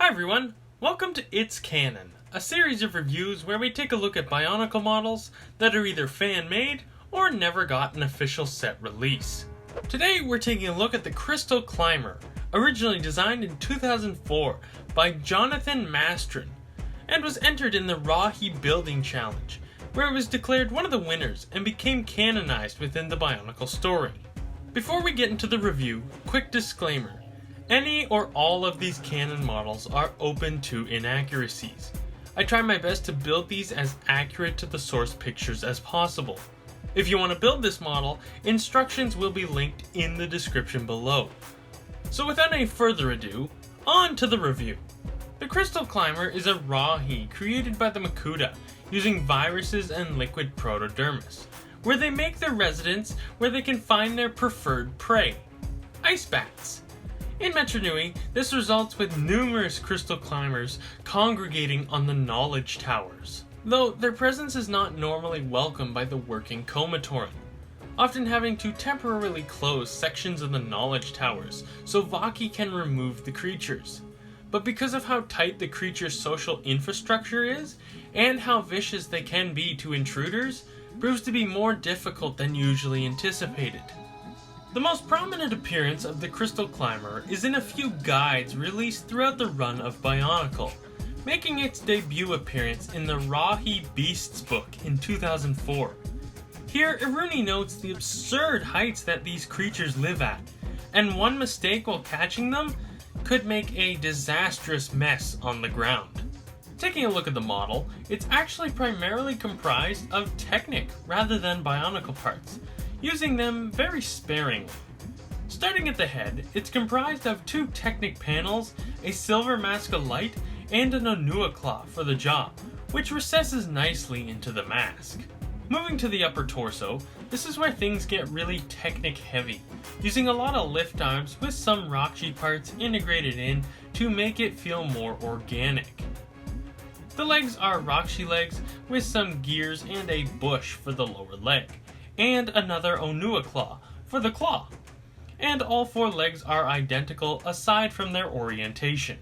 Hi everyone, welcome to It's Canon, a series of reviews where we take a look at Bionicle models that are either fan-made or never got an official set release. Today we're taking a look at the Crystal Climber, originally designed in 2004 by Jonathan Mastron, and was entered in the Rahi Building Challenge, where it was declared one of the winners and became canonized within the Bionicle story. Before we get into the review, quick disclaimer. Any or all of these Canon models are open to inaccuracies. I try my best to build these as accurate to the source pictures as possible. If you want to build this model, instructions will be linked in the description below. So without any further ado, on to the review. The Crystal Climber is a Rahi created by the Makuta using viruses and liquid protodermis, where they make their residence where they can find their preferred prey, ice bats. In Metro Nui, this results with numerous crystal climbers congregating on the knowledge towers, though their presence is not normally welcomed by the working Komatoran, often having to temporarily close sections of the knowledge towers so Vaki can remove the creatures. But because of how tight the creature's social infrastructure is, and how vicious they can be to intruders, proves to be more difficult than usually anticipated. The most prominent appearance of the Crystal Climber is in a few guides released throughout the run of Bionicle, making its debut appearance in the Rahi Beasts book in 2004. Here, Iruni notes the absurd heights that these creatures live at, and one mistake while catching them could make a disastrous mess on the ground. Taking a look at the model, it's actually primarily comprised of Technic rather than Bionicle parts, using them very sparingly. Starting at the head, it's comprised of two Technic panels, a silver mask of light, and an Onua claw for the jaw, which recesses nicely into the mask. Moving to the upper torso, this is where things get really Technic heavy, using a lot of lift arms with some Rakshi parts integrated in to make it feel more organic. The legs are Rakshi legs with some gears and a bush for the lower leg, and another Onua claw for the claw. And all four legs are identical aside from their orientation.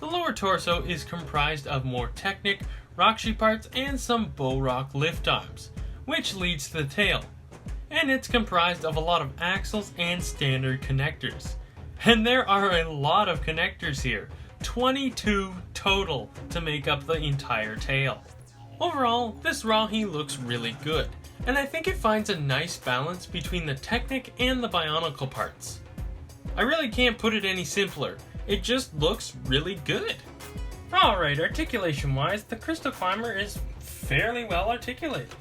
The lower torso is comprised of more Technic, Rakshi parts, and some Bow-Rock lift arms, which leads to the tail. And it's comprised of a lot of axles and standard connectors. And there are a lot of connectors here, 22 total to make up the entire tail. Overall, this Rahi looks really good, and I think it finds a nice balance between the Technic and the Bionicle parts. I really can't put it any simpler, it just looks really good. Alright, articulation wise, the Crystal Climber is fairly well articulated.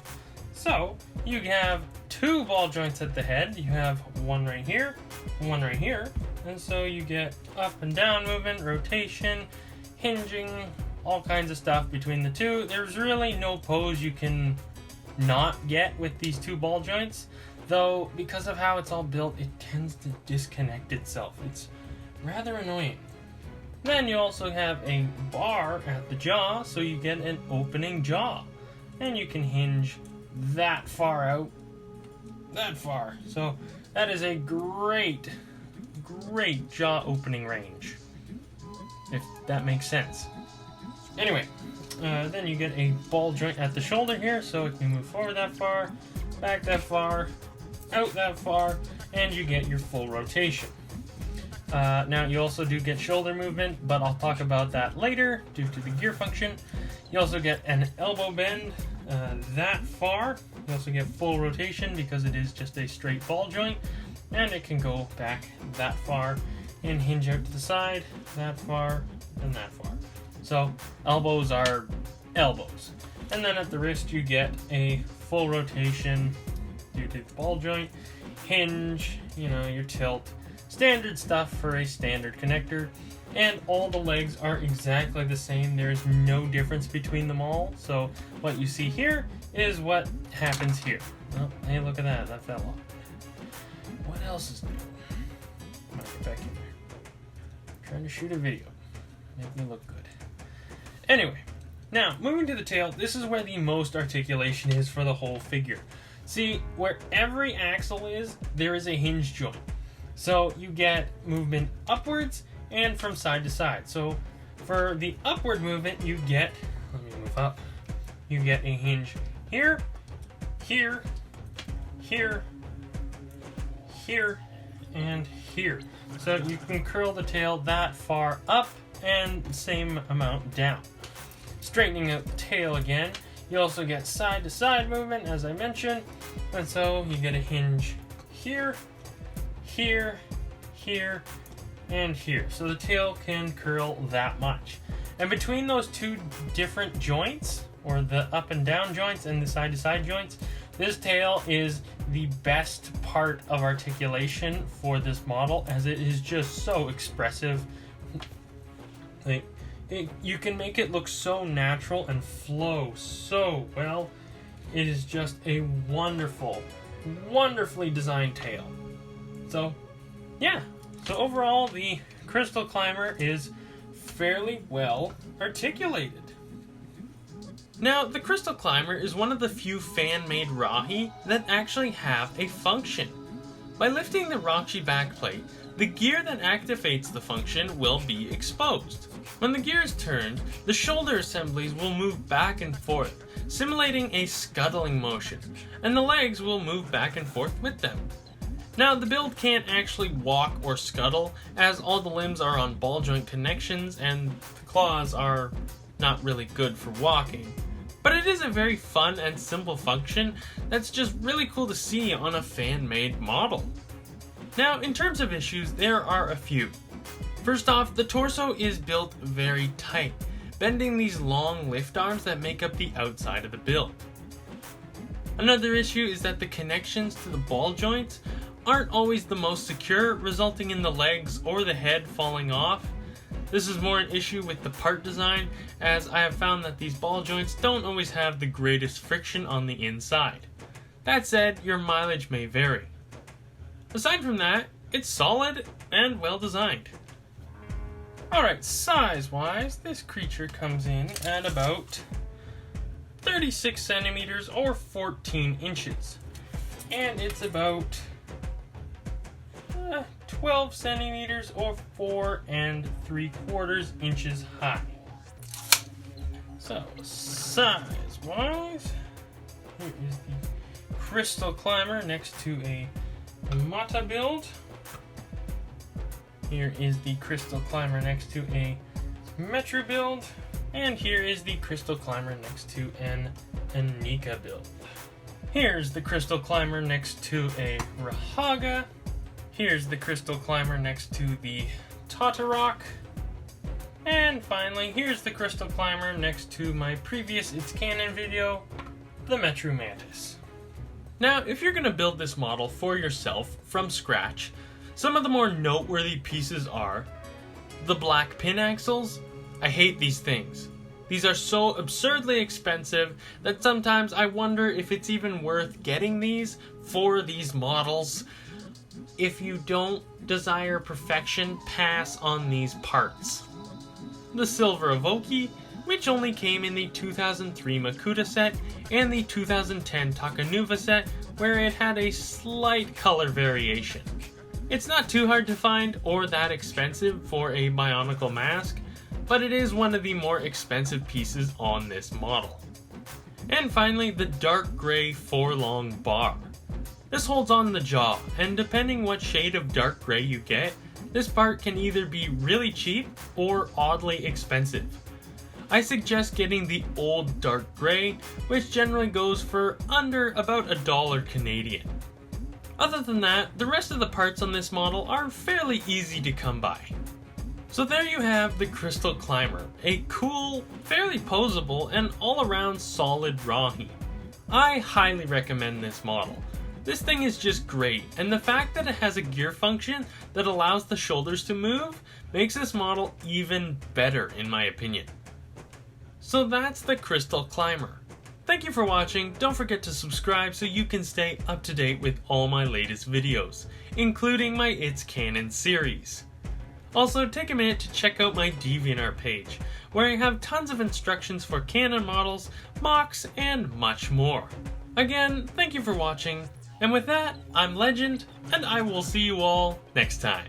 So, you have two ball joints at the head, you have one right here, and so you get up and down movement, rotation, hinging, all kinds of stuff between the two. There's really no pose you can not get with these two ball joints, though because of how it's all built, it tends to disconnect itself. It's rather annoying. Then you also have a bar at the jaw, so you get an opening jaw, and you can hinge that far out, that far. So that is a great jaw opening range, if that makes sense. Anyway, then you get a ball joint at the shoulder here, so it can move forward that far, back that far, out that far, and you get your full rotation. Now you also do get shoulder movement, but I'll talk about that later due to the gear function. You also get an elbow bend that far. You also get full rotation because it is just a straight ball joint, and it can go back that far and hinge out to the side, that far, and that far. So elbows are elbows. And then at the wrist you get a full rotation due to the ball joint, hinge, your tilt, standard stuff for a standard connector, and all the legs are exactly the same. There is no difference between them all. So what you see here is what happens here. Oh, hey, look at that fell off. What else is new? I'm gonna get back in there. I'm trying to shoot a video. Make me look good. Anyway, now moving to the tail, this is where the most articulation is for the whole figure. See, where every axle is, there is a hinge joint. So you get movement upwards and from side to side. So For the upward movement, you get, let me move up, you get a hinge here, here, here, here, and here. So you can curl the tail that far up and same amount down. Straightening out the tail again, you also get side to side movement, as I mentioned, and so you get a hinge here, here, here, and here. So the tail can curl that much. And between those two different joints, or the up and down joints and the side to side joints, this tail is the best part of articulation for this model, as it is just so expressive. You can make it look so natural and flow so well. It is just a wonderfully designed tail. So, yeah. So overall, the Crystal Climber is fairly well articulated. Now, the Crystal Climber is one of the few fan-made Rahi that actually have a function. By lifting the Rahi backplate, the gear that activates the function will be exposed. When the gear is turned, the shoulder assemblies will move back and forth, simulating a scuttling motion, and the legs will move back and forth with them. Now, the build can't actually walk or scuttle, as all the limbs are on ball joint connections and the claws are not really good for walking. But it is a very fun and simple function that's just really cool to see on a fan-made model. Now, in terms of issues, there are a few. First off, the torso is built very tight, bending these long lift arms that make up the outside of the build. Another issue is that the connections to the ball joints aren't always the most secure, resulting in the legs or the head falling off. This is more an issue with the part design, as I have found that these ball joints don't always have the greatest friction on the inside. That said, your mileage may vary. Aside from that, it's solid and well designed. Alright, size-wise, this creature comes in at about 36 centimeters or 14 inches. And it's about 12 centimeters or 4 3/4 inches high. So, size-wise, here is the Crystal Climber next to a Mata build. Here is the Crystal Climber next to a Metro build. And here is the Crystal Climber next to an Anika build. Here's the Crystal Climber next to a Rahaga. Here's the Crystal Climber next to the Tatarok. And finally, here's the Crystal Climber next to my previous It's Canon video, the Metro Mantis. Now, if you're going to build this model for yourself from scratch, some of the more noteworthy pieces are the black pin axles. I hate these things. These are so absurdly expensive that sometimes I wonder if it's even worth getting these for these models. If you don't desire perfection, pass on these parts. The Silver Evoki, which only came in the 2003 Makuta set and the 2010 Takanuva set, where it had a slight color variation. It's not too hard to find or that expensive for a Bionicle mask, but it is one of the more expensive pieces on this model. And finally, the dark gray 4-long bar. This holds on the jaw, and depending what shade of dark gray you get, this part can either be really cheap or oddly expensive. I suggest getting the old dark gray, which generally goes for under about $1 Canadian. Other than that, the rest of the parts on this model are fairly easy to come by. So there you have the Crystal Climber, a cool, fairly posable, and all-around solid Rahi. I highly recommend this model. This thing is just great, and the fact that it has a gear function that allows the shoulders to move makes this model even better in my opinion. So that's the Crystal Climber. Thank you for watching. Don't forget to subscribe so you can stay up to date with all my latest videos, including my It's Canon series. Also, take a minute to check out my DeviantArt page, where I have tons of instructions for Canon models, mocks, and much more. Again, thank you for watching, and with that, I'm Legend, and I will see you all next time.